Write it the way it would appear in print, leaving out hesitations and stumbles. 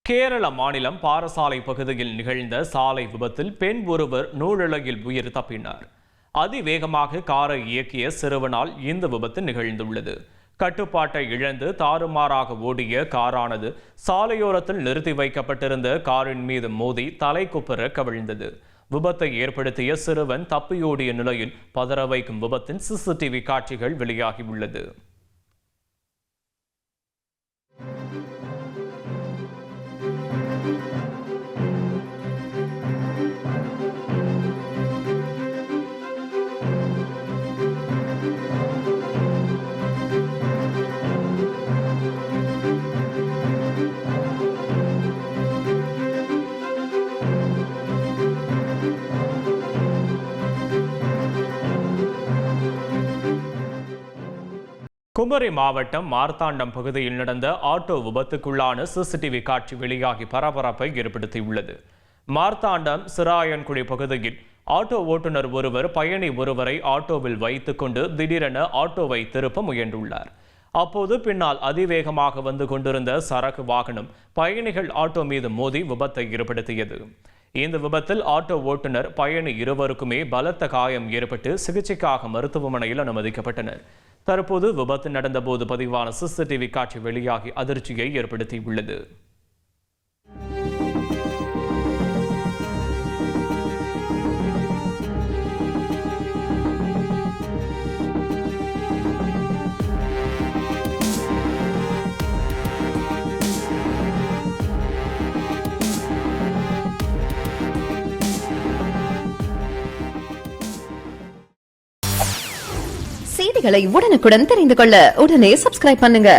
கேரள மாநிலம் பாரசாலை பகுதியில் நிகழ்ந்த சாலை விபத்தில் பெண் ஒருவர் நூலிழையில் உயிர் தப்பினார். அதிவேகமாக காரை இயக்கிய சிறுவனால் இந்த விபத்து நிகழ்ந்துள்ளது. கட்டுப்பாட்டை இழந்து தாறுமாறாக ஓடிய காரானது சாலையோரத்தில் நிறுத்தி வைக்கப்பட்டிருந்த காரின் மீது மோதி தலைக்குப்புற கவிழ்ந்தது. விபத்தை ஏற்படுத்திய சிறுவன் தப்பியோடிய நிலையில் பதற வைக்கும் விபத்தின் சிசிடிவி காட்சிகள் வெளியாகியுள்ளது. குமரி மாவட்டம் மார்த்தாண்டம் பகுதியில் நடந்த ஆட்டோ விபத்துக்குள்ளான சிசிடிவி காட்சி வெளியாகி பரபரப்பை ஏற்படுத்தியுள்ளது. மார்த்தாண்டம் சிராயன்குடி பகுதியில் ஆட்டோ ஓட்டுநர் ஒருவர் பயணி ஒருவரை ஆட்டோவில் வைத்துக் கொண்டு திடீரென ஆட்டோவை திருப்ப முயன்றுள்ளார். அப்போது பின்னால் அதிவேகமாக வந்து கொண்டிருந்த சரக்கு வாகனம் பயணிகள் ஆட்டோ மீது மோதி விபத்தை ஏற்படுத்தியது. இந்த விபத்தில் ஆட்டோ ஓட்டுநர் பயணி இருவருக்குமே பலத்த காயம் ஏற்பட்டு சிகிச்சைக்காக மருத்துவமனையில் அனுமதிக்கப்பட்டனர். தற்போது விபத்து நடந்தபோது பதிவான சிசிடிவி காட்சி வெளியாகி அதிர்ச்சியை ஏற்படுத்தியுள்ளது. செய்திகளை உடனுக்குடன் தெரிந்து கொள்ள உடனே சப்ஸ்கிரைப் பண்ணுங்க.